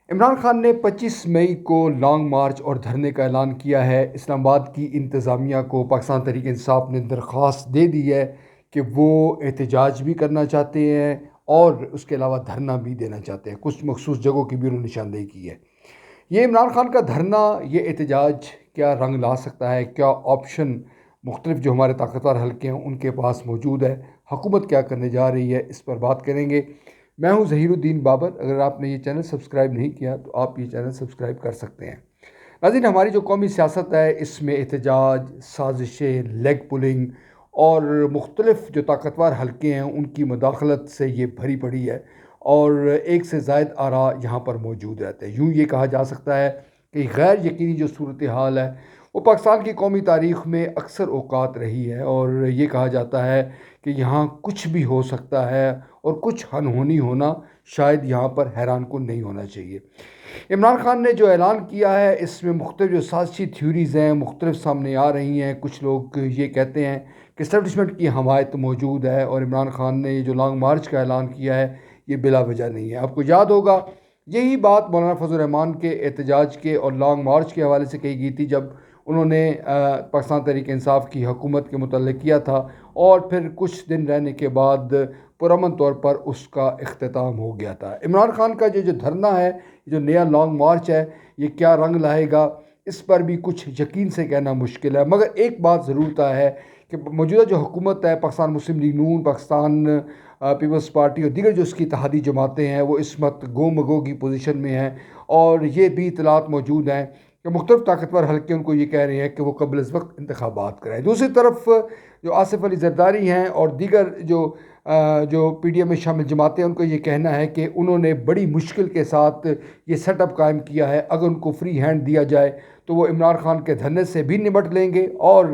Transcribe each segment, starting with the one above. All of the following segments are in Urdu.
عمران خان نے 25 مئی کو لانگ مارچ اور دھرنے کا اعلان کیا ہے۔ اسلام آباد کی انتظامیہ کو پاکستان تحریک انصاف نے درخواست دے دی ہے کہ وہ احتجاج بھی کرنا چاہتے ہیں اور اس کے علاوہ دھرنا بھی دینا چاہتے ہیں۔ کچھ مخصوص جگہوں کی بھی انہوں نے نشاندہی کی ہے۔ یہ عمران خان کا دھرنا، یہ احتجاج کیا رنگ لا سکتا ہے؟ کیا آپشن مختلف جو ہمارے طاقتور حلقے ہیں ان کے پاس موجود ہے؟ حکومت کیا کرنے جا رہی ہے؟ اس پر بات کریں گے۔ میں ہوں ظہیر الدین بابر۔ اگر آپ نے یہ چینل سبسکرائب نہیں کیا تو آپ یہ چینل سبسکرائب کر سکتے ہیں۔ ناظرین، ہماری جو قومی سیاست ہے اس میں احتجاج، سازشیں، لیگ پولنگ اور مختلف جو طاقتور حلقے ہیں ان کی مداخلت سے یہ بھری پڑی ہے، اور ایک سے زائد آراء یہاں پر موجود رہتے ہیں۔ یوں یہ کہا جا سکتا ہے کہ غیر یقینی جو صورتحال ہے وہ پاکستان کی قومی تاریخ میں اکثر اوقات رہی ہے، اور یہ کہا جاتا ہے کہ یہاں کچھ بھی ہو سکتا ہے اور کچھ انہونی ہونا شاید یہاں پر حیران کن نہیں ہونا چاہیے۔ عمران خان نے جو اعلان کیا ہے اس میں مختلف جو سازشی تھیوریز ہیں مختلف سامنے آ رہی ہیں۔ کچھ لوگ یہ کہتے ہیں کہ اسٹیبلشمنٹ کی حمایت موجود ہے، اور عمران خان نے یہ جو لانگ مارچ کا اعلان کیا ہے یہ بلا وجہ نہیں ہے۔ آپ کو یاد ہوگا یہی بات مولانا فضل الرحمان کے احتجاج کے اور لانگ مارچ کے حوالے سے کہی گئی تھی، جب انہوں نے پاکستان تحریک انصاف کی حکومت کے متعلق کیا تھا، اور پھر کچھ دن رہنے کے بعد پرامن طور پر اس کا اختتام ہو گیا تھا۔ عمران خان کا جو دھرنا ہے، جو نیا لانگ مارچ ہے، یہ کیا رنگ لائے گا اس پر بھی کچھ یقین سے کہنا مشکل ہے، مگر ایک بات ضرور طے ہے کہ موجودہ جو حکومت ہے، پاکستان مسلم لیگ نون، پاکستان پیپلز پارٹی اور دیگر جو اس کی اتحادی جماعتیں ہیں، وہ اس وقت گو مگو کی پوزیشن میں ہیں، اور یہ بھی اطلاعات موجود ہیں کہ مختلف طاقتور حلقے ان کو یہ کہہ رہے ہیں کہ وہ قبل از وقت انتخابات کرائیں۔ دوسری طرف جو آصف علی زرداری ہیں اور دیگر جو پی ڈی ایم میں شامل جماعتیں ہیں، ان کو یہ کہنا ہے کہ انہوں نے بڑی مشکل کے ساتھ یہ سیٹ اپ قائم کیا ہے۔ اگر ان کو فری ہینڈ دیا جائے تو وہ عمران خان کے دھرنے سے بھی نمٹ لیں گے اور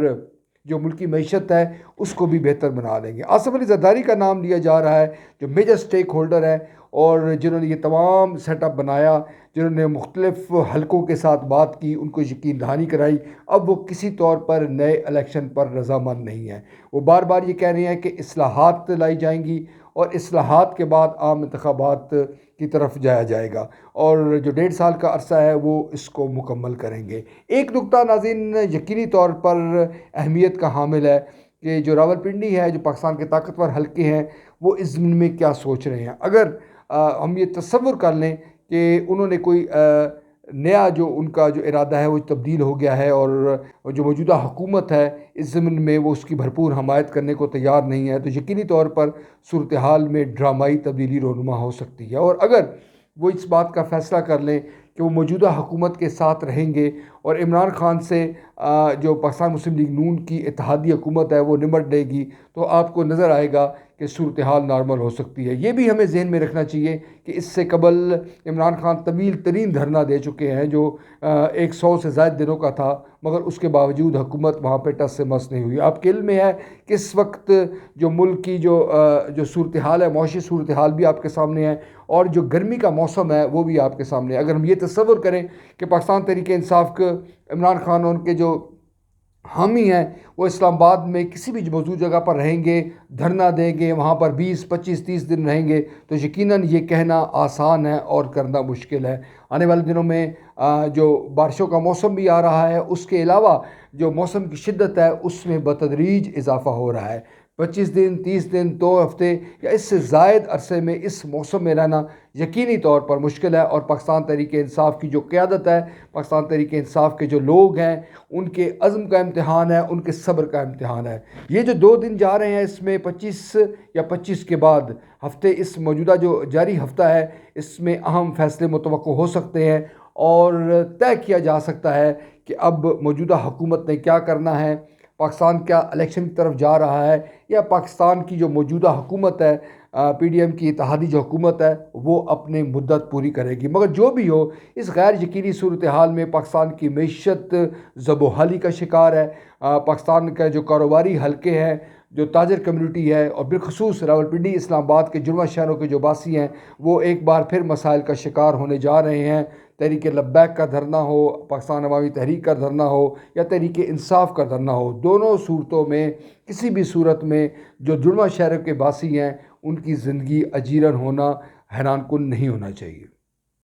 جو ملکی معیشت ہے اس کو بھی بہتر بنا لیں گے۔ آصف علی زرداری کا نام لیا جا رہا ہے، جو میجر سٹیک ہولڈر ہے اور جنہوں نے یہ تمام سیٹ اپ بنایا، جنہوں نے مختلف حلقوں کے ساتھ بات کی، ان کو یقین دہانی کرائی۔ اب وہ کسی طور پر نئے الیکشن پر رضامند نہیں ہیں۔ وہ بار بار یہ کہہ رہے ہیں کہ اصلاحات لائی جائیں گی اور اصلاحات کے بعد عام انتخابات کی طرف جایا جائے گا، اور جو 1.5 سال کا عرصہ ہے وہ اس کو مکمل کریں گے۔ ایک نکتہ ناظرین یقینی طور پر اہمیت کا حامل ہے کہ جو راولپنڈی ہے، جو پاکستان کے طاقتور حلقے ہیں، وہ اس ضمن میں کیا سوچ رہے ہیں۔ اگر ہم یہ تصور کر لیں کہ انہوں نے کوئی نیا جو ان کا جو ارادہ ہے وہ تبدیل ہو گیا ہے، اور جو موجودہ حکومت ہے اس ضمن میں وہ اس کی بھرپور حمایت کرنے کو تیار نہیں ہے، تو یقینی طور پر صورتحال میں ڈرامائی تبدیلی رونما ہو سکتی ہے۔ اور اگر وہ اس بات کا فیصلہ کر لیں کہ وہ موجودہ حکومت کے ساتھ رہیں گے اور عمران خان سے جو پاکستان مسلم لیگ نون کی اتحادی حکومت ہے وہ نمٹ لے گی، تو آپ کو نظر آئے گا کہ صورتحال نارمل ہو سکتی ہے۔ یہ بھی ہمیں ذہن میں رکھنا چاہیے کہ اس سے قبل عمران خان طویل ترین دھرنا دے چکے ہیں، جو 100 سے زائد دنوں کا تھا، مگر اس کے باوجود حکومت وہاں پہ ٹس سے مس نہیں ہوئی۔ آپ کے علم میں ہے کہ اس وقت جو ملک کی جو صورتحال ہے، معاشی صورتحال بھی آپ کے سامنے ہے، اور جو گرمی کا موسم ہے وہ بھی آپ کے سامنے ہے۔ اگر ہم یہ تصور کریں کہ پاکستان تحریک انصاف کے عمران خان اور ان کے جو حامی ہیں وہ اسلام آباد میں کسی بھی موجود جگہ پر رہیں گے، دھرنا دیں گے، وہاں پر 20، 25، 30 دن رہیں گے، تو یقیناً یہ کہنا آسان ہے اور کرنا مشکل ہے۔ آنے والے دنوں میں جو بارشوں کا موسم بھی آ رہا ہے، اس کے علاوہ جو موسم کی شدت ہے اس میں بتدریج اضافہ ہو رہا ہے۔ 25 دن، 30 دن، 2 ہفتے یا اس سے زائد عرصے میں اس موسم میں رہنا یقینی طور پر مشکل ہے، اور پاکستان تحریک انصاف کی جو قیادت ہے، پاکستان تحریک انصاف کے جو لوگ ہیں، ان کے عزم کا امتحان ہے، ان کے صبر کا امتحان ہے۔ یہ جو 2 دن جا رہے ہیں اس میں 25 یا 25 کے بعد ہفتے، اس موجودہ جو جاری ہفتہ ہے اس میں اہم فیصلے متوقع ہو سکتے ہیں، اور طے کیا جا سکتا ہے کہ اب موجودہ حکومت نے کیا کرنا ہے۔ پاکستان کیا الیکشن کی طرف جا رہا ہے، یا پاکستان کی جو موجودہ حکومت ہے، پی ڈی ایم کی اتحادی جو حکومت ہے، وہ اپنے مدت پوری کرے گی۔ مگر جو بھی ہو، اس غیر یقینی صورتحال میں پاکستان کی معیشت زب و حالی کا شکار ہے۔ پاکستان کا جو کاروباری حلقے ہیں، جو تاجر کمیونٹی ہے، اور بالخصوص راولپنڈی، اسلام آباد کے جڑواں شہروں کے جو باسی ہیں، وہ ایک بار پھر مسائل کا شکار ہونے جا رہے ہیں۔ تحریک لبیک کا دھرنا ہو، پاکستان عوامی تحریک کا دھرنا ہو، یا تحریک انصاف کا دھرنا ہو، دونوں صورتوں میں کسی بھی صورت میں جو جڑواں شہروں کے باسی ہیں ان کی زندگی اجیرن ہونا حیران کن نہیں ہونا چاہیے۔